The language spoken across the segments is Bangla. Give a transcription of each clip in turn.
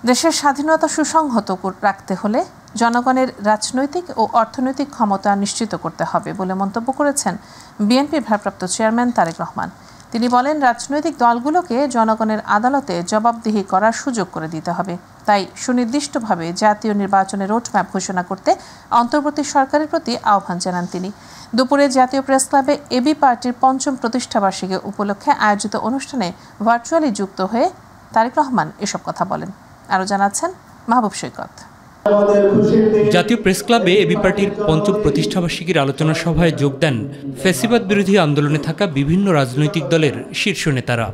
দেশের স্বাধীনতা সুসংহত রাখতে হলে জনগণের রাজনৈতিক ও অর্থনৈতিক ক্ষমতা নিশ্চিত করতে হবে বলে মন্তব্য করেছেন বিএনপির ভারপ্রাপ্ত চেয়ারম্যান তারেক রহমান। তিনি বলেন, রাজনৈতিক দলগুলোকে জনগণের আদালতে জবাবদিহি করার সুযোগ করে দিতে হবে। তাই সুনির্দিষ্টভাবে জাতীয় নির্বাচনের রোডম্যাপ ঘোষণা করতে অন্তর্বর্তী সরকারের প্রতি আহ্বান জানান তিনি। দুপুরে জাতীয় প্রেস ক্লাবে এবি পার্টির ৫ম প্রতিষ্ঠাবার্ষিকী উপলক্ষে আয়োজিত অনুষ্ঠানে ভার্চুয়ালি যুক্ত হয়ে তারেক রহমান এসব কথা বলেন। আরও জানাচ্ছেন মাহবুব সৈকত। জাতীয় প্রেস ক্লাবে এবি পার্টির ৫ম প্রতিষ্ঠাবার্ষিকীর আলোচনা সভায় যোগ দেন ফ্যাসিবাদ বিরোধী আন্দোলনে থাকা বিভিন্ন রাজনৈতিক দলের শীর্ষ নেতারা।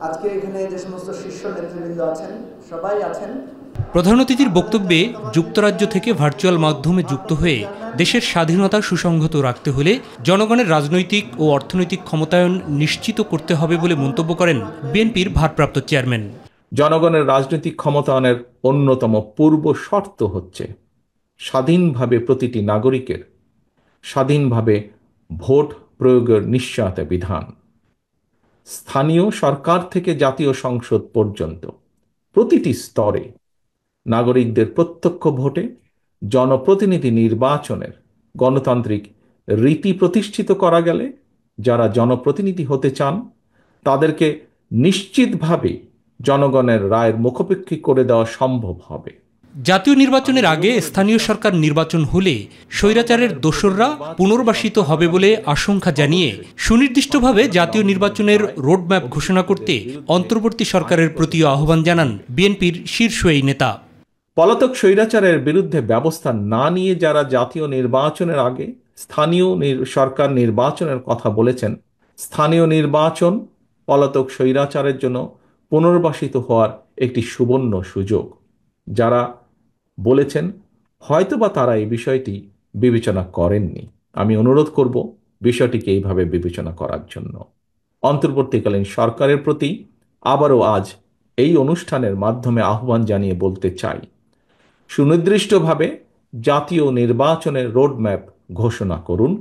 আজকে এখানে যে সমস্ত শীর্ষ নেতৃবৃন্দ আছেন সবাই আছেন। প্রধান অতিথির বক্তব্যে যুক্তরাজ্য থেকে ভার্চুয়াল মাধ্যমে যুক্ত হয়ে দেশের স্বাধীনতা সুসংহত রাখতে হলে জনগণের রাজনৈতিক ও অর্থনৈতিক ক্ষমতায়ন নিশ্চিত করতে হবে বলে মন্তব্য করেন বিএনপির ভারপ্রাপ্ত চেয়ারম্যান। জনগণের রাজনৈতিক ক্ষমতায়নের অন্যতম পূর্ব শর্ত হচ্ছে স্বাধীনভাবে প্রতিটি নাগরিকের স্বাধীনভাবে ভোট প্রয়োগের নিশ্চয়তা বিধান। স্থানীয় সরকার থেকে জাতীয় সংসদ পর্যন্ত প্রতিটি স্তরে নাগরিকদের প্রত্যক্ষ ভোটে জনপ্রতিনিধি নির্বাচনের গণতান্ত্রিক রীতি প্রতিষ্ঠিত করা গেলে যারা জনপ্রতিনিধি হতে চান তাদেরকে নিশ্চিতভাবে জনগণের রায়ের মুখাপেক্ষী করে দেওয়া সম্ভব হবে। জাতীয় নির্বাচনের আগে স্থানীয় সরকার নির্বাচন হলে স্বৈরাচারের দোসররা পুনর্বাসিত হবে বলে আশঙ্কা জানিয়ে সুনির্দিষ্টভাবে জাতীয় নির্বাচনের রোডম্যাপ ঘোষণা করতে অন্তর্বর্তী সরকারের প্রতি আহ্বান জানান বিএনপির শীর্ষ এই নেতা। পলাতক স্বৈরাচারের বিরুদ্ধে ব্যবস্থা না নিয়ে যারা জাতীয় নির্বাচনের আগে স্থানীয় সরকার নির্বাচনের কথা বলেছেন, স্থানীয় নির্বাচন পলাতক স্বৈরাচারের জন্য পুনর্বাসিত হওয়ার একটি সুবর্ণ সুযোগ। যারা বলেছেন হয়তোবা তারা এই বিষয়টি বিবেচনা করেননি। আমি অনুরোধ করব বিষয়টিকে এইভাবে বিবেচনা করার জন্য। অন্তর্বর্তীকালীন সরকারের প্রতি আবারও আজ এই অনুষ্ঠানের মাধ্যমে আহ্বান জানিয়ে বলতে চাই, সুনির্দিষ্টভাবে জাতীয় নির্বাচনের রোডম্যাপ ঘোষণা করুন।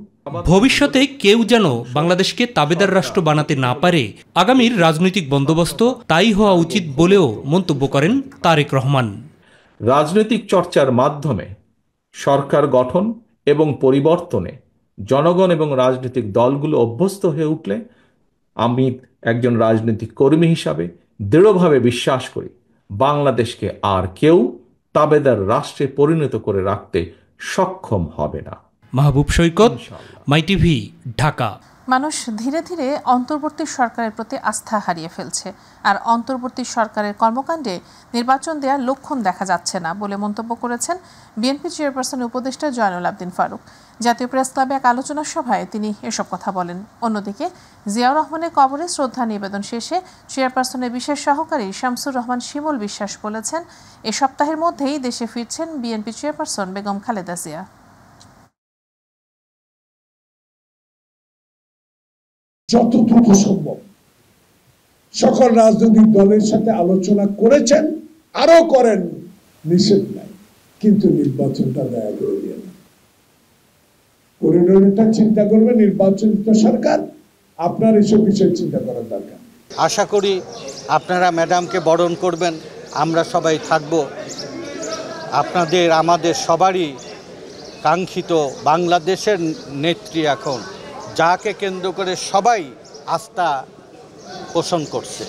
ভবিষ্যতে কেউ যেন বাংলাদেশকে তাবেদার রাষ্ট্র বানাতে না পারে, আগামীর রাজনৈতিক বন্দোবস্ত তাই হওয়া উচিত বলেও মন্তব্য করেন তারেক রহমান। রাজনৈতিক চর্চার মাধ্যমে সরকার গঠন এবং পরিবর্তনে জনগণ এবং রাজনৈতিক দলগুলো অভ্যস্ত হয়ে উঠলে আমি একজন রাজনৈতিক কর্মী হিসাবে দৃঢ়ভাবে বিশ্বাস করি বাংলাদেশকে আর কেউ তাবেদার রাষ্ট্রে পরিণত করে রাখতে সক্ষম হবে না। মাহবুব সৈকত, মাই টিভি, ঢাকা। মানুষ ধীরে ধীরে অন্তর্বর্তী সরকারের প্রতি আস্থা হারিয়ে ফেলছে, আর অন্তর্বর্তী সরকারের কর্মকাণ্ডে নির্বাচন দেওয়ার লক্ষণ দেখা যাচ্ছে না বলে মন্তব্য করেছেন বিএনপি চেয়ারপারসন উপদেষ্টা জয়নুল আবদিন ফারুক। জাতীয় প্রেস ক্লাবে এক আলোচনা সভায় তিনি এসব কথা বলেন। অন্যদিকে জিয়াউর রহমানের কবরে শ্রদ্ধা নিবেদন শেষে চেয়ারপারসনের বিশেষ সহকারী শামসুর রহমান শিমুল বিশ্বাস বলেছেন, এ সপ্তাহের মধ্যেই দেশে ফিরছেন বিএনপি চেয়ারপারসন বেগম খালেদা জিয়া। যত দ্রুত সম্ভব সকল রাজনৈতিক দলের সাথে আলোচনা করেছেন, আরো করেন, নিষেধ নাই, কিন্তু নির্বাচনটা দয়া করে দিয়ে না। করিডোরটা চিন্তা করবে নির্বাচিত সরকার, আপনার এসব বিষয় চিন্তা করার দরকার। আশা করি আপনারা ম্যাডামকে বরণ করবেন, আমরা সবাই থাকব। আপনাদের আমাদের সবারই কাঙ্ক্ষিত বাংলাদেশের নেত্রী এখন, যাকে কেন্দ্র করে সবাই আস্থা পোষণ করছে।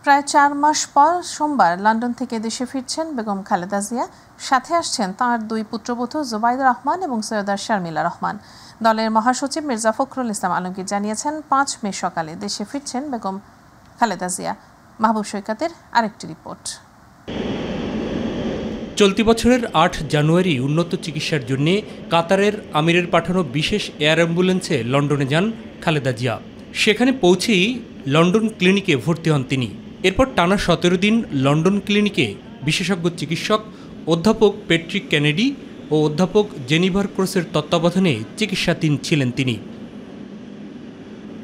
প্রায় 4 মাস পর সোমবার লন্ডন থেকে দেশে ফিরছেন বেগম খালেদা জিয়া। সাথে আসছেন তাঁর 2 পুত্রবধূ জুবাইদা রহমান এবং সৈয়দা শারমিলা রহমান। দলের মহাসচিব মির্জা ফখরুল ইসলাম আলমগীর জানিয়েছেন, 5 মে সকালে দেশে ফিরছেন বেগম খালেদা জিয়া। মাহবুব সৈকতের আরেকটি রিপোর্ট। চলতি বছরের 8 জানুয়ারি উন্নত চিকিৎসার জন্য কাতারের আমিরের পাঠানো বিশেষ এয়ার অ্যাম্বুলেন্সে লন্ডনে যান খালেদা জিয়া। সেখানে পৌঁছেই লন্ডন ক্লিনিকে ভর্তি হন তিনি। এরপর টানা 17 দিন লন্ডন ক্লিনিকে বিশেষজ্ঞ চিকিৎসক অধ্যাপক প্যাট্রিক কেনেডি ও অধ্যাপক জেনিভার ক্রসের তত্ত্বাবধানে চিকিৎসাধীন ছিলেন তিনি।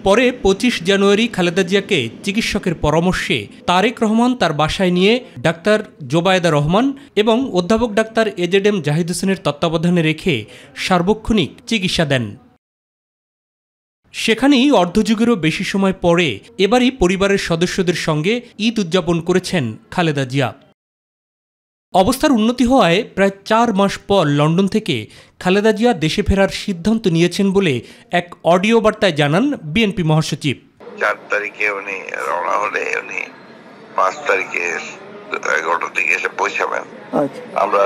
পরে 25 জানুয়ারি খালেদা জিয়াকে চিকিৎসকের পরামর্শে তারেক রহমান তার বাসায় নিয়ে ডাক্তার জোবায়েদা রহমান এবং অধ্যাপক ডাক্তার এজেডএম জাহিদ হোসেনের তত্ত্বাবধানে রেখে সার্বক্ষণিক চিকিৎসা দেন। সেখানেই অর্ধযুগেরও বেশি সময় পরে এবারই পরিবারের সদস্যদের সঙ্গে ঈদ উদযাপন করেছেন খালেদা জিয়া। অবস্থার উন্নতি হওয়ায় প্রায় 4 মাস পর লন্ডন থেকে খালেদা জিয়া দেশে ফেরার সিদ্ধান্ত নিয়েছেন বলে এক অডিও বার্তায় জানান বিএনপি মহাসচিব। 4 তারিখে উনি রওনা হলে উনি 5 তারিখে 11টার দিকে এসে পৌঁছাবেন। আমরা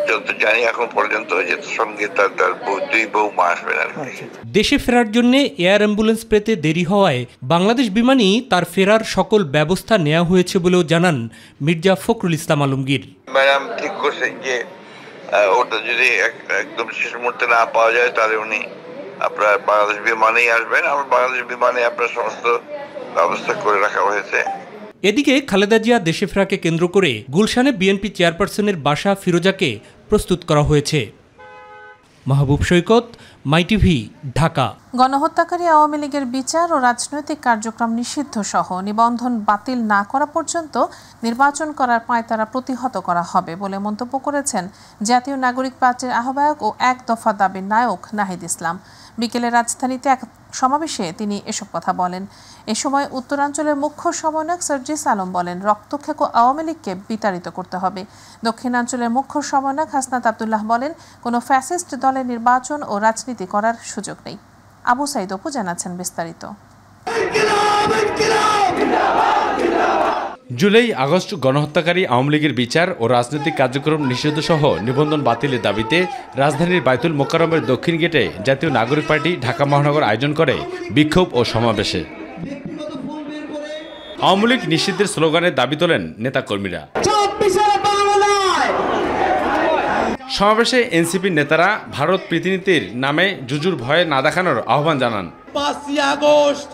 যত জানি এখন পর্যন্ত যে সঙ্গে তার 2 বৌমা আসবেন আর কি। দেশে ফেরার জন্য এয়ার অ্যাম্বুলেন্স পেতে দেরি হওয়ায় বাংলাদেশ বিমানই তার ফেরার সকল ব্যবস্থা নেওয়া হয়েছে বলেও জানান মির্জা ফখরুল ইসলাম আলমগীর। ম্যাডাম ঠিক করছেন যে ওটা যদি একদম শেষ মুহূর্তে না পাওয়া যায় তাহলে উনি আপনার বাংলাদেশ বিমানেই আসবেন। আমার বাংলাদেশ বিমানে আপনার সমস্ত ব্যবস্থা করে রাখা হয়েছে। এদিকে খালেদা জিয়া দেশে ফেরাকে কেন্দ্র করে গুলশানে বিএনপি চেয়ারপারসনের বাসা ফিরোজাকে প্রস্তুত করা হয়েছে। মাহবুব সৈকত, মাইটিভি, ঢাকা। গণহত্যাকারী আওয়ামী লীগের বিচার ও রাজনৈতিক কার্যক্রম নিষিদ্ধ সহ নিবন্ধন বাতিল না করা পর্যন্ত নির্বাচন করার পাঁয়তারা প্রতিহত করা হবে বলে মন্তব্য করেছেন জাতীয় নাগরিক পার্টির আহ্বায়ক ও এক দফা দাবির নায়ক নাহিদ ইসলাম। বিকেলে রাজধানীতে এক সমাবেশে তিনি এসব কথা বলেন। এ সময় উত্তরাঞ্চলের মুখ্য সমন্বয়ক সার্জিস আলম বলেন, রক্তক্ষেকো আওয়ামী লীগকে বিতাড়িত করতে হবে। দক্ষিণাঞ্চলের মুখ্য সমন্বয়ক হাসনাত আব্দুল্লাহ বলেন, কোনো ফ্যাসিস্ট দলের নির্বাচন ও রাজনীতি করার সুযোগ নেই। আবু সাইদ অপু জানাচ্ছেন বিস্তারিত। জুলাই আগস্ট গণহত্যাকারী আওয়ামী লীগের বিচার ও রাজনৈতিক কার্যক্রম নিষিদ্ধ সহ নিবন্ধন বাতিলের দাবিতে রাজধানীর বায়তুল মোকাররমের দক্ষিণ গেটে জাতীয় নাগরিক পার্টি ঢাকা মহানগর আয়োজন করে বিক্ষোভ ও সমাবেশে। আওয়ামী লীগ নিষিদ্ধের স্লোগানের দাবি তোলেন নেতাকর্মীরা। সমাবেশে এনসিপির নেতারা ভারত প্রীতিনীতির নামে জুজুর ভয়ে না দেখানোর আহ্বান জানান। 5 আগস্ট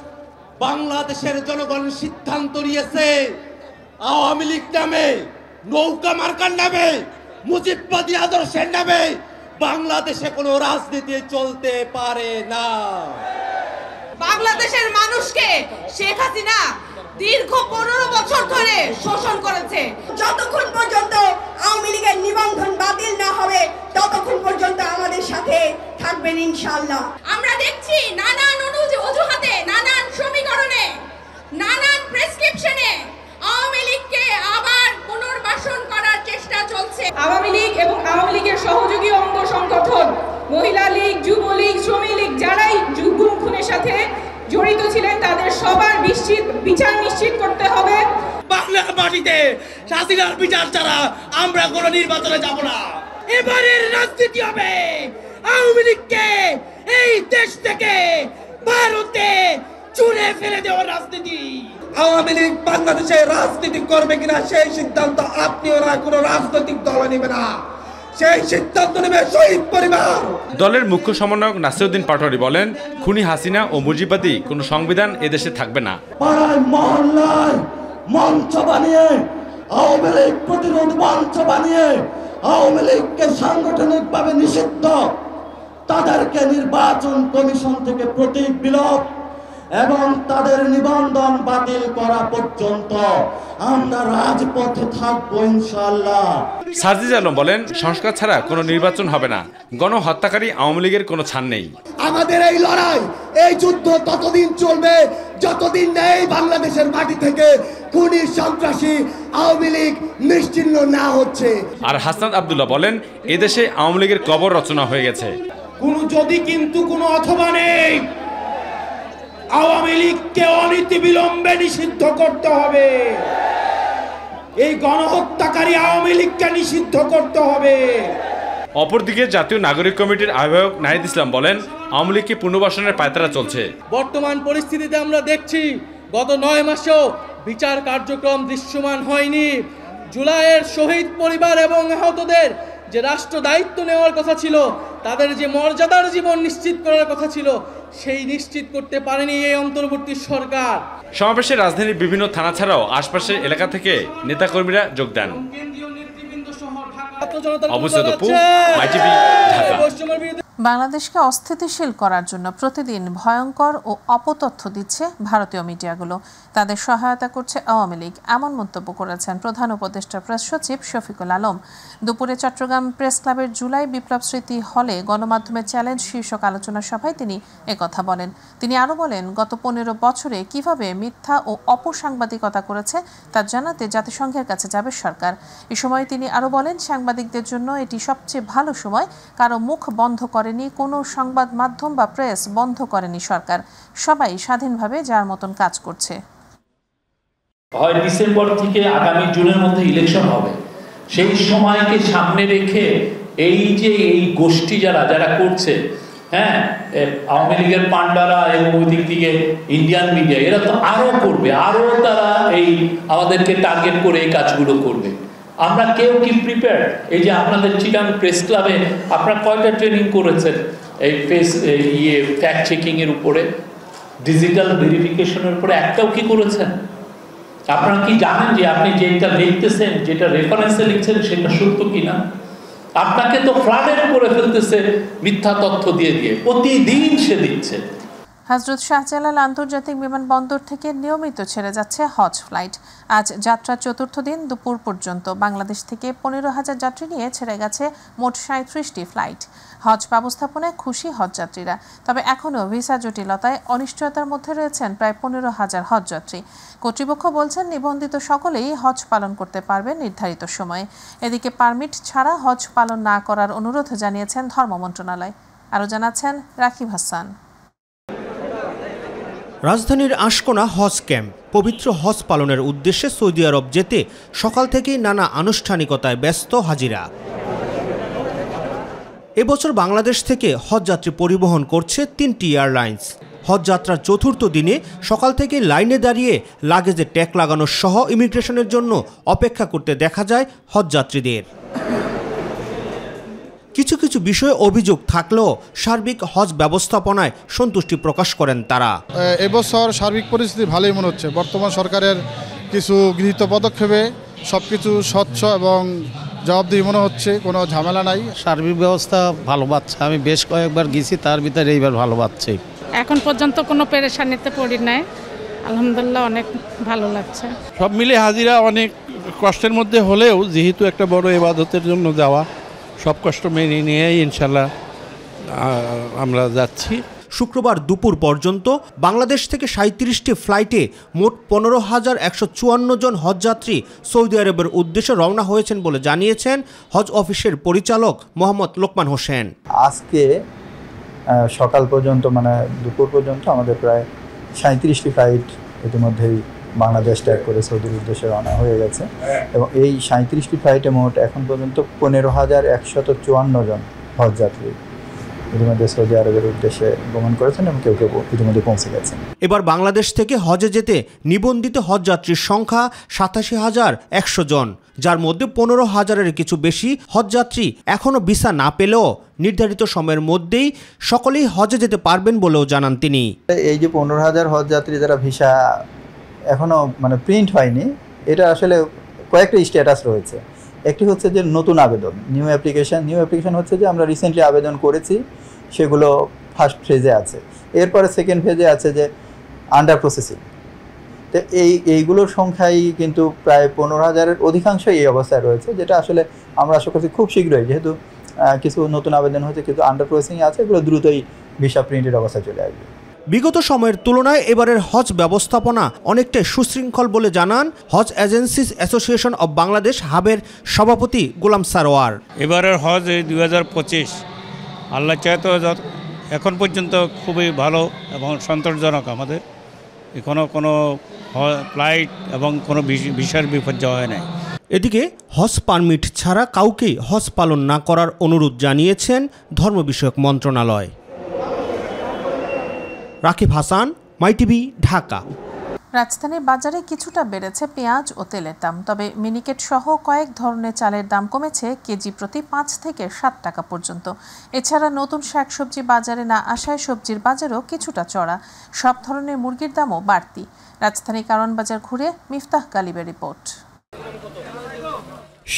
বাংলাদেশের জনগণ সিদ্ধান্ত নিয়েছে আওয়ামী লীগ নামে, নৌকা মার্কার নামে, মুজিববাদী আদর্শের নামে বাংলাদেশে কোনো রাজনীতি চলতে পারে না। বাংলাদেশের মানুষকে শেখ হাসিনা দীর্ঘ 15 বছর ধরে শোষণ করেছে। যতক্ষণ পর্যন্ত আওয়ামী লীগের নিবন্ধন বাতিল না হবে ততক্ষণ পর্যন্ত আমাদের সাথে থাকবেন ইনশাআল্লাহ। আমরা দেখছি নানান অজুহাতে, নানান সমীকরণে, নানান প্রেসক্রিপশনে আওয়ামী লীগকে আবার পুনর্বাসন করার চেষ্টা চলছে। আওয়ামী লীগ এবং আওয়ামী লীগের সহযোগী অঙ্গ সংগঠন মহিলা লীগ, যুবলীগ, শ্রমিক লীগ যারাই গুম খুনের সাথে জড়িত ছিলেন তাদের সবার বিচার নিশ্চিত করতে হবে। বাংলার মাটিতে শাসিনার বিচার ছাড়া আমরা কোনো নির্বাচনে যাব না। এবারের রাজনীতি হবে আওয়ামী লীগকে এই দেশ থেকে ভারতে চুরে ফেলে দেওয়ার রাজনীতি। আওয়ামী লীগ বাংলাদেশে রাজনীতি করবে কিনা সেই সিদ্ধান্ত আপনিও না কোনো রাজনৈতিক দল নেবে না, সেই সিদ্ধান্ত নেবে শহীদ পরিবার। দলের মুখ্য সমন্বয়ক নাসিরউদ্দিন পাটোয়ারি বলেন, খুনি হাসিনা ও মুজিববাদী কোনো সংবিধান এদেশে থাকবে না। পাড়ায় মহল্লায় মঞ্চ বানিয়ে আওয়ামী লীগ প্রতিরোধ মঞ্চ বানিয়ে আওয়ামী লীগকে সাংগঠনিকভাবে নিষিদ্ধ, তাদেরকে নির্বাচন কমিশন থেকে প্রতীক বিলোপ এবং তাদের নিবন্ধন বাতিল করা পর্যন্ত আমরা রাজপথে থাকবো ইনশাআল্লাহ। সার্জিস আলম বলেন, সংস্কার ছাড়া কোনো নির্বাচন হবে না। গণহত্যাকারী আওয়ামী লীগের কোনো ছাড় নেই। আমাদের এই লড়াই, এই যুদ্ধ ততদিন চলবে যতদিন না এই বাংলাদেশের মাটি থেকে খুনি সন্ত্রাসী আওয়ামী লীগ নিশ্চিহ্ন না হচ্ছে। আর হাসনাত আব্দুল্লাহ বলেন, এদেশে আওয়ামী লীগের কবর রচনা হয়ে গেছে। কোনো যদি কিন্তু কোনো অথবা নেই, আওয়ামী লীগকে অনীতি বিলম্বে নিষিদ্ধ করতে হবে। এই গণহত্যাকারী আওয়ামী লীগকে নিষিদ্ধ করতে হবে। অপরদিকে জাতীয় নাগরিক কমিটির আহ্বায়ক নাহিদ ইসলাম বলেন, আওয়ামী লীগকে পুনর্বাসনের পায়তারা চলছে। বর্তমান পরিস্থিতিতে আমরা দেখছি গত 9 মাসেও বিচার কার্যক্রম দৃশ্যমান হয়নি। জুলাইয়ের শহীদ পরিবার এবং আহতদের যে রাষ্ট্র দায়িত্ব নেওয়ার কথা ছিল, তাদের যে মর্যাদার জীবন নিশ্চিত করার কথা ছিল, সেই নিশ্চিত করতে পারেনি এই অন্তর্বর্তী সরকার। সমাবেশে রাজধানীর বিভিন্ন থানা ছাড়াও আশপাশের এলাকা থেকে নেতাকর্মীরা যোগ দেন। কেন্দ্রীয় নেতৃবৃন্দ সহ ঢাকা বাংলাদেশকে অস্থিতিশীল করার জন্য প্রতিদিন ভয়ঙ্কর ও অপতথ্য দিচ্ছে ভারতীয় মিডিয়াগুলো, তাদের সহায়তা করছে আওয়ামী লীগ, এমন মন্তব্য করেছেন প্রধান উপদেষ্টা প্রেস সচিব শফিকুল আলম। দুপুরে চট্টগ্রাম প্রেস ক্লাবের জুলাই বিপ্লব স্মৃতি হলে গণমাধ্যমের চ্যালেঞ্জ শীর্ষক আলোচনা সভায় তিনি একথা বলেন। তিনি আরও বলেন, গত 15 বছরে কিভাবে মিথ্যা ও অপসাংবাদিকতা করেছে তা জানাতে জাতিসংঘের কাছে যাবে সরকার। এ সময় তিনি আরও বলেন, সাংবাদিকদের জন্য এটি সবচেয়ে ভালো সময়, কারো মুখ বন্ধ করেনি কোনো সংবাদ মাধ্যম বা প্রেস, বন্ধ করেনি সরকার, সবাই স্বাধীনভাবে যার মতন কাজ করছে। হয় ডিসেম্বর থেকে আগামী জুনের মধ্যে ইলেকশন হবে, সেই সময়কে সামনে রেখে এই যে এই গোষ্ঠী যারা করছে, হ্যাঁ, আওয়ামী লীগের পান্ডারা এবং ওই দিক থেকে ইন্ডিয়ান মিডিয়া, এরা তো আরো করবে, আরো তারা এই আমাদেরকে টার্গেট করে এই কাজগুলো করবে। আমরা কেউ কি প্রিপেয়ার? এই যে আপনাদের চিটাগাং প্রেস ক্লাবে আপনারা কয়টা ট্রেনিং করেছেন এই ফ্যাক্ট চেকিং এর উপরে, ডিজিটাল ভেরিফিকেশনের উপরে একটাও কি করেছেন? আপনারা কি জানেন যে আপনি যেটা লিখতেছেন, যেটা রেফারেন্সে লিখছেন সেটা সত্য কিনা? আপনাকে তো ফ্লাডেড করে ফেলতেছে মিথ্যা তথ্য দিয়ে প্রতিদিন সে দিচ্ছে। হযরত শাহজালাল আন্তর্জাতিক বিমানবন্দর থেকে নিয়মিত ছেড়ে যাচ্ছে হজ ফ্লাইট। আজ যাত্রার চতুর্থ দিন দুপুর পর্যন্ত বাংলাদেশ থেকে 15,000 যাত্রী নিয়ে ছেড়ে গেছে মোট 37টি ফ্লাইট। হজ ব্যবস্থাপনায় খুশি হজযাত্রীরা, তবে এখনও ভিসা জটিলতায় অনিশ্চয়তার মধ্যে রয়েছেন প্রায় 15,000 হজযাত্রী। কর্তৃপক্ষ বলছেন, নিবন্ধিত সকলেই হজ পালন করতে পারবে নির্ধারিত সময়ে। এদিকে পারমিট ছাড়া হজ পালন না করার অনুরোধ জানিয়েছেন ধর্ম মন্ত্রণালয়। আরও জানাচ্ছেন রাকিব হাসান। রাজধানীর আশকোনা হজ ক্যাম্প। পবিত্র হজ পালনের উদ্দেশ্যে সৌদি আরব যেতে সকাল থেকেই নানা আনুষ্ঠানিকতায় ব্যস্ত হাজিরা। এবছর বাংলাদেশ থেকে হজযাত্রী পরিবহন করছে 3টি এয়ারলাইন্স। হজযাত্রার চতুর্থ দিনে সকাল থেকে লাইনে দাঁড়িয়ে লাগেজে ট্যাগ লাগানো সহ ইমিগ্রেশনের জন্য অপেক্ষা করতে দেখা যায় হজযাত্রীদের। কিছু কিছু বিষয়ে অভিযোগ থাকলেও সার্বিক হজ ব্যবস্থাপনায় সন্তুষ্টি প্রকাশ করেন তারা। এবছর সার্বিক পরিস্থিতি ভালোই মনে হচ্ছে। বর্তমান সরকারের কিছু গৃহীত পদক্ষেপে সবকিছু স্বচ্ছ এবং জবাবদিহি মনে হচ্ছে, কোনো ঝামেলা নাই। সার্বিক ব্যবস্থা ভালো পাচ্ছে, আমি বেশ কয়েকবার গেছি, তার ভিতরে এইবার ভালো পাচ্ছি। এখন পর্যন্ত কোনো পেরেশানিতে পড়ি নাই, আলহামদুলিল্লাহ অনেক ভালো লাগছে। সব মিলে হাজিরা অনেক কষ্টের মধ্যে হলেও যেহেতু একটা বড় ইবাদতের জন্য যাওয়া, সব কষ্ট মেনে নিয়েই ইনশাল্লাহ আমরা যাচ্ছি। শুক্রবার দুপুর পর্যন্ত বাংলাদেশ থেকে 37টি ফ্লাইটে মোট 15,154 জন হজযাত্রী সৌদি আরবের উদ্দেশ্যে রওনা হয়েছেন বলে জানিয়েছেন হজ অফিসের পরিচালক মোহাম্মদ লোকমান হোসেন। আজকে সকাল পর্যন্ত মানে দুপুর পর্যন্ত আমাদের প্রায় 37টি ফ্লাইট ইতিমধ্যেই বাংলাদেশ ত্যাগ করে সৌদির উদ্দেশ্যে রওনা হয়ে গেছে এবং এই 37টি ফ্লাইটে মোট এখন পর্যন্ত 15,154 জন হজযাত্রী ইতিমধ্যে সৌদি আরবের উদ্দেশ্যে গমন করেছেন এবং কেউ কেউ ইতিমধ্যে পৌঁছে গেছেন। এবার বাংলাদেশ থেকে হজে যেতে নিবন্ধিত হজযাত্রীর সংখ্যা 87,100 জন, যার মধ্যে 15,000-এর কিছু বেশি হজযাত্রী এখনও ভিসা না পেলেও নির্ধারিত সময়ের মধ্যেই সকলেই হজে যেতে পারবেন বলেও জানান তিনি। এই যে 15,000 হজযাত্রী যারা ভিসা এখনও মানে প্রিন্ট হয়নি, এটা আসলে কয়েকটা স্ট্যাটাস রয়েছে। একটি হচ্ছে যে নতুন আবেদন, নিউ অ্যাপ্লিকেশন হচ্ছে যে আমরা রিসেন্টলি আবেদন করেছি, সেগুলো ফার্স্ট ফেজে আছে। এরপরে সেকেন্ড ফেজে আছে যে আন্ডার প্রসেসিং। তো এইগুলোর সংখ্যাই কিন্তু প্রায় 15,000-এর অধিকাংশই এই অবস্থায় রয়েছে, যেটা আসলে আমরা আশা করছি খুব শীঘ্রই, যেহেতু কিছু নতুন আবেদন হয়েছে কিন্তু আন্ডার প্রসেসিং আছে, এগুলো দ্রুতই ভিসা প্রিন্টের অবস্থায় চলে আসবে। বিগত সময়ের তুলনায় এবারের হজ ব্যবস্থাপনা অনেকটাই সুশৃঙ্খল বলে জানান হজ এজেন্সিস অ্যাসোসিয়েশন অব বাংলাদেশ হাবের সভাপতি গোলাম সারোয়ার। এবারের হজ 2025 আল্লাহ চায় তো এখন পর্যন্ত খুবই ভালো এবং সন্তোষজনক। আমাদের এখনও কোনো ফ্লাইট এবং কোনো ভিসার বিপর্যয় হয় নাই। এদিকে হজ পারমিট ছাড়া কাউকেই হজ পালন না করার অনুরোধ জানিয়েছেন ধর্ম বিষয়ক মন্ত্রণালয়। রাকিব হাসান, মাইটিভি, ঢাকা। রাজধানীর বাজারে কিছুটা বেড়েছে পেঁয়াজ ও তেলের দাম, তবে মিনিকেট সহ কয়েক ধরনের চালের দাম কমেছে কেজি প্রতি 5 থেকে 7 টাকা পর্যন্ত। এছাড়া নতুন শাকসবজি বাজারে না আসায় সবজির বাজারও কিছুটা চড়া। সব ধরনের মুরগির দামও বাড়তি। রাজধানী কারওয়ান বাজার ঘুরে মিফতাহ গালিবের রিপোর্ট।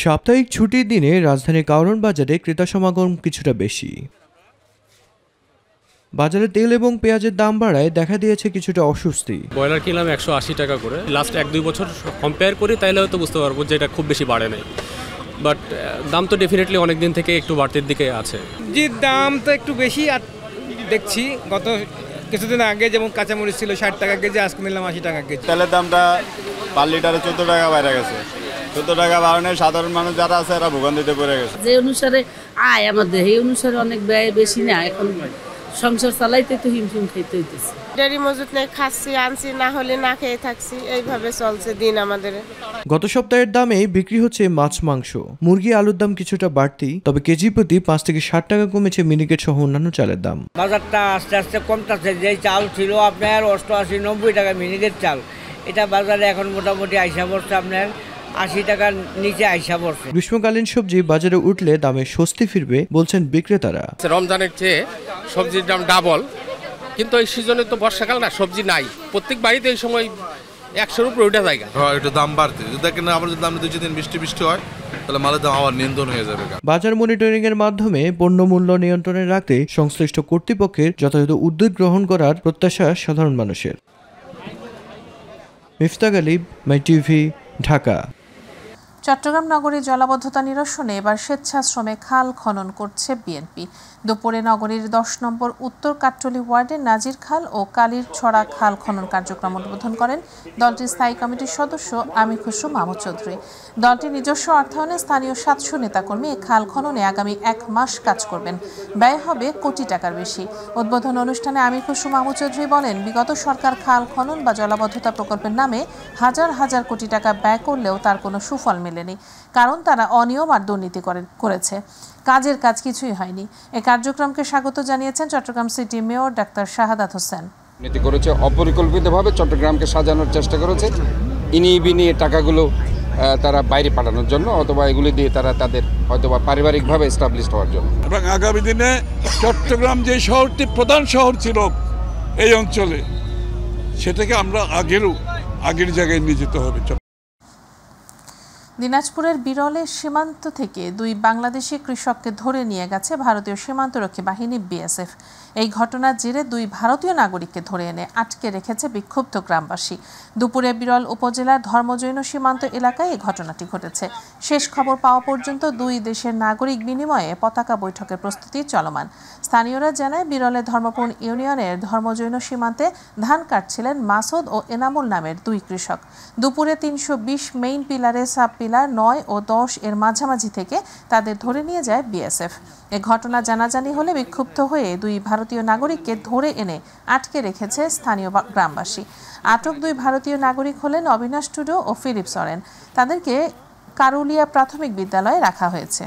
সাপ্তাহিক ছুটির দিনে রাজধানীর কারওয়ান বাজারে ক্রেতা সমাগম কিছুটা বেশি। বাজারে তেল এবং পেঁয়াজের দাম বাড়ায় দেখা দিয়েছে কিছুটা অস্বস্তি। ব্রয়লার কিনলাম 180 টাকা করে, লাস্ট 1-2 বছর কম্পেয়ার করি তাইলে হয়তো বুঝতে পারবো যে এটা খুব বেশি বাড়ে নাই, বাট দাম তো ডেফিনেটলি অনেক দিন থেকে একটু বাড়তির দিকে আছে। জি, দাম তো একটু বেশি আর দেখছি। গত কিছুদিন আগে যেমন কাঁচামরিচ ছিল 60 টাকা কেজি, আজকে নিলাম 80 টাকা কেজি। তেলের দামটা পার লিটারে 14 টাকা বাইরে গেছে। 14 টাকা বাড়ানোর সাধারণ মানুষ যারা আছে এরা ভোগান্তিতে পড়ে গেছে। যে অনুসারে আয় আমাদের, এই অনুসারে অনেক ব্যয় বেশি না, এখন সংসার চালাইতে তো হিমশিম খাইতে হইতেছে। ডেরি মজুত নেই, খাচ্ছি আনছি, না হলে না খেয়ে থাকছি, এইভাবে চলছে দিন আমাদের। গত সপ্তাহের দামে বিক্রি হচ্ছে মাছ, মাংস, মুরগি, আলুর দাম কিছুটা বাড়তি, তবে কেজি প্রতি 5 থেকে 60 টাকা কমেছে মিনিকেট সহ অন্যান্য চালের দাম। বাজারটা আস্তে আস্তে কমতেছে। যে চাল ছিল আপনার 88-90 টাকা মিনিকেট চাল, এটা বাজারে এখন মোটামুটি আইসা পড়ছে আপনার 80 টাকার নিচে আইসা পড়ছে। গ্রীষ্মকালীন সবজি বাজারে উঠলে দামে স্বস্তি ফিরবে বলছেন বিক্রেতারা। রমজানের চেয়ে সবজির দাম ডাবল, কিন্তু এই সিজনে তো বর্ষাকাল না, সবজি নাই, প্রত্যেক বাড়িতে এই সময় 100-র উপরে ওইটা জায়গা। একটু দাম বাড়তে দেখেন, আবার যদি আমরা 2 দিন বৃষ্টি হয় তাহলে মালের দাম আবার নিয়ন্ত্রণ হয়ে যাবে। বাজার মনিটরিং এর মাধ্যমে পণ্য মূল্য নিয়ন্ত্রণে রাখতে সংশ্লিষ্ট কর্তৃপক্ষের যথাযথ উদ্যোগ গ্রহণ করার প্রত্যাশা সাধারণ মানুষের। মিফতাহ গালিব, মাই টিভি, ঢাকা। চট্টগ্রাম নগরীর জলাবদ্ধতা নিরসনে এবার স্বেচ্ছাশ্রমে খাল খনন করছে বিএনপি। দুপুরে নগরীর 10 নম্বর উত্তর কাট্টলি ওয়ার্ডের নাজির খাল ও কালীর ছড়া খাল খনন কার্যক্রম উদ্বোধন করেন দলটির স্থায়ী কমিটির সদস্য আমির খসরু মাহমুদ চৌধুরী। দলটির নিজস্ব অর্থায়নে স্থানীয় 700 নেতাকর্মী এই খাল খননে আগামী 1 মাস কাজ করবেন। ব্যয় হবে কোটি টাকার বেশি। উদ্বোধন অনুষ্ঠানে আমির খসরু মাহমুদ চৌধুরী বলেন, বিগত সরকার খাল খনন বা জলাবদ্ধতা প্রকল্পের নামে হাজার হাজার কোটি টাকা ব্যয় করলেও তার কোনো সুফল মেলেনি, কারণ তারা অনিয়ম আর দুর্নীতি করেছে। কাজের কাজ কিছুই হয়নি। এই কার্যক্রমকে স্বাগত জানিয়েছেন Chittagong city mayor doctor Shahadat Hossain. নীতি করেছে, অপরিকল্পিতভাবে চট্টগ্রামকে সাজানোর চেষ্টা করেছে, ইনি টাকাগুলো তারা বাইরে পাঠানোর জন্য, অথবা এগুলি দিয়ে তারা তাদের হয়তোবা পারিবারিকভাবে এস্টাবলিশ হওয়ার জন্য। এবং আগামী দিনে চট্টগ্রাম যে শহরটি প্রধান শহর ছিল এই অঞ্চলে, সেটাকে আমরা আগের জায়গায় নিয়ে যেতে হবে। দিনাজপুরের বিরলে সীমান্ত থেকে 2 বাংলাদেশি কৃষককে ধরে নিয়ে গেছে ভারতীয় সীমান্তরক্ষী বাহিনী বিএসএফ। এই ঘটনার জেরে 2 ভারতীয় নাগরিককে ধরে এনে আটকে রেখেছে বিক্ষুব্ধ গ্রামবাসী। দুপুরে বিরল উপজেলার ধর্মজৈন সীমান্ত এলাকায় এই ঘটনাটি ঘটেছে। শেষ খবর পাওয়া পর্যন্ত 2 দেশের নাগরিক বিনিময়ে পতাকা বৈঠকের প্রস্তুতি চলমান। স্থানীয়রা জানায়, বিরলের ধর্মপুর ইউনিয়নের ধর্মজৈন সীমান্তে ধান কাটছিলেন মাসুদ ও এনামুল নামের 2 কৃষক। দুপুরে 320 মেইন পিলারে সাব পিলার 9 ও 10 এর মাঝামাঝি থেকে তাদের ধরে নিয়ে যায় বিএসএফ। এ ঘটনা জানাজানি হলে বিক্ষুব্ধ হয়ে 2 ভারতীয় নাগরিককে ধরে এনে আটকে রেখেছে স্থানীয় গ্রামবাসী। আটক 2 ভারতীয় নাগরিক হলেন অবিনাশ টুডু ও ফিলিপ সরেন। তাদেরকে কারুলিয়া প্রাথমিক বিদ্যালয়ে রাখা হয়েছে।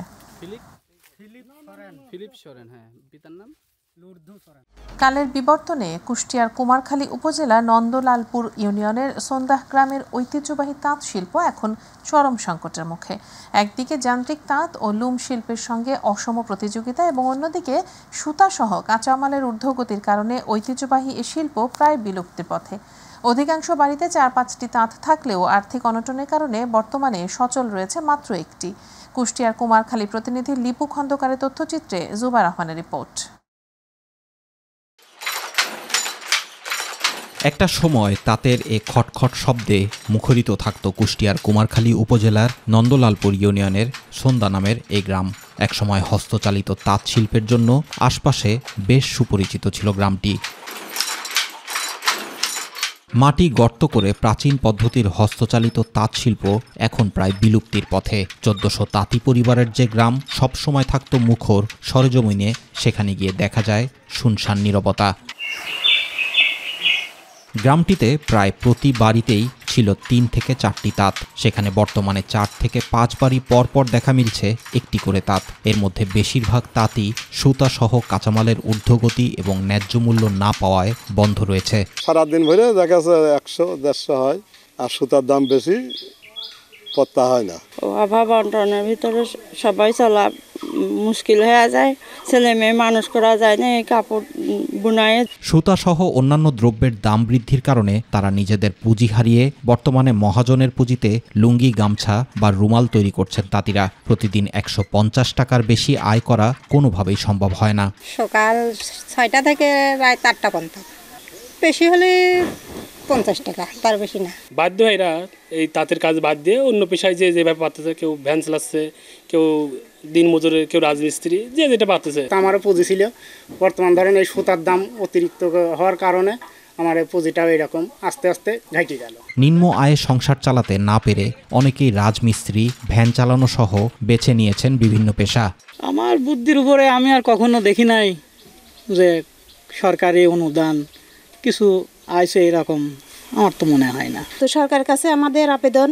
কালের বিবর্তনে কুষ্টিয়ার কুমারখালী উপজেলার নন্দলালপুর ইউনিয়নের সন্দাহ গ্রামের ঐতিহ্যবাহী তাঁত শিল্প এখন চরম সংকটের মুখে। একদিকে যান্ত্রিক তাঁত ও লুম শিল্পের সঙ্গে অসম প্রতিযোগিতা এবং অন্যদিকে সুতাসহ কাঁচামালের ঊর্ধ্বগতির কারণে ঐতিহ্যবাহী এ শিল্প প্রায় বিলুপ্তির পথে। অধিকাংশ বাড়িতে 4-5টি তাঁত থাকলেও আর্থিক অনটনের কারণে বর্তমানে সচল রয়েছে মাত্র একটি। কুষ্টিয়ার কুমারখালী প্রতিনিধি লিপু খন্দকারের তথ্যচিত্রে জুবাইর রহমানের রিপোর্ট। একটা সময় তাঁতের এ খটখট শব্দে মুখরিত থাকত কুষ্টিয়ার কুমারখালী উপজেলার নন্দলালপুর ইউনিয়নের সন্ধ্যা নামের এই গ্রাম। একসময় হস্তচালিত তাঁত শিল্পের জন্য আশপাশে বেশ সুপরিচিত ছিল গ্রামটি। মাটি গর্ত করে প্রাচীন পদ্ধতির হস্তচালিত তাঁত শিল্প এখন প্রায় বিলুপ্তির পথে। 1400 তাঁতি পরিবারের যে গ্রাম সবসময় থাকত মুখর সরেজমিনে, সেখানে গিয়ে দেখা যায় শুনশান নীরবতা। গ্রামটিতে প্রায় প্রতি বাড়িতেই ছিল 3 থেকে 4টি তাঁত। সেখানে বর্তমানে 4 থেকে 5 বাড়ি পরপর দেখা মিলছে একটি করে তাঁত। এর মধ্যে বেশিরভাগ তাঁতই সুতাসহ কাঁচামালের ঊর্ধ্বগতি এবং ন্যায্য মূল্য না পাওয়ায় বন্ধ রয়েছে। সারাদিন ভরে দেখা যাচ্ছে 100-150 হয়, আর সুতার দাম বেশি, পত্তা হয় না। অভাব অনটনের ভিতরে সবাই চলা মুশকিল হয়ে যায়, ছেলে মেয়ে মানুষ করা যায় না এই কাপড় বুনায়। সুতা সহ অন্যান্য দ্রব্যের দাম বৃদ্ধির কারণে তারা নিজেদের পুঁজি হারিয়ে বর্তমানে মহাজনের পুঁজিতে লুঙ্গি, গামছা বা রুমাল তৈরি করছেন তাঁতিরা। প্রতিদিন 150 টাকার বেশি আয় করা কোনোভাবেই সম্ভব হয় না। সকাল 6টা থেকে রাত 8টা পর্যন্ত, বেশি হলে 50 টাকা, তার বেশি না। বাধ্য এরা এই তাঁতের কাজ বাদ দিয়ে অন্য পেশায় যেভাবে পারতেছে, কেউ ভ্যান চালাচ্ছে, কেউ দিন মজুরে, কেউ রাজমিস্ত্রি, যে যেটা পারতেছে। আমারও পুঁজি ছিল, বর্তমান ধরেন এই সুতার দাম অতিরিক্ত হওয়ার কারণে আমার পুঁজিটাও এরকম আস্তে আস্তে ঘাইটে গেল। নিম্ন আয়ে সংসার চালাতে না পেরে অনেকেই রাজমিস্ত্রি, ভ্যান চালানো সহ বেছে নিয়েছেন বিভিন্ন পেশা। আমার বুদ্ধির উপরে আমি আর কখনো দেখি নাই যে সরকারি অনুদান কিছু আইছে, এরকম আমার তো মনে হয় না। তো সরকারের কাছে আমাদের আবেদন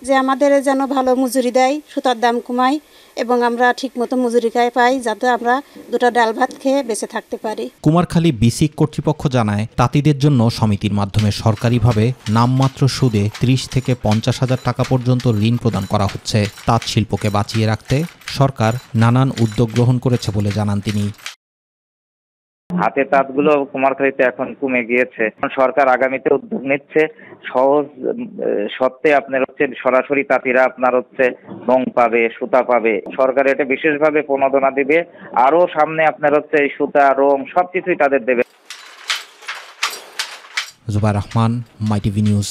যে আমাদের যেন ভালো মজুরি দেয়, সুতার দাম কমায় এবং আমরা ঠিকমতো মজুরি পাই, যাতে আমরা দুটো ডাল ভাত খেয়ে বেঁচে থাকতে পারি। কুমারখালী বিসিক কর্তৃপক্ষ জানায়, তাঁতিদের জন্য সমিতির মাধ্যমে সরকারিভাবে নামমাত্র সুদে 30 থেকে 50 হাজার টাকা পর্যন্ত ঋণ প্রদান করা হচ্ছে। তাঁত শিল্পকে বাঁচিয়ে রাখতে সরকার নানান উদ্যোগ গ্রহণ করেছে বলে জানান তিনি। হাতে তাঁতগুলো কুমারখালীতে এখন কমে গিয়েছে। সরকার আগামীতে উদ্যোগ নিচ্ছে, সহজ সত্ত্বে আপনার সরাসরি তাঁতিরা আপনার রং পাবে, সুতা পাবে। সরকার এটা বিশেষভাবে প্রণোদনা দিবে, আরো সামনে আপনার এই সুতা, রং সবকিছুই তাদের দেবে। জুবাইর রহমান, মাই টিভি নিউজ।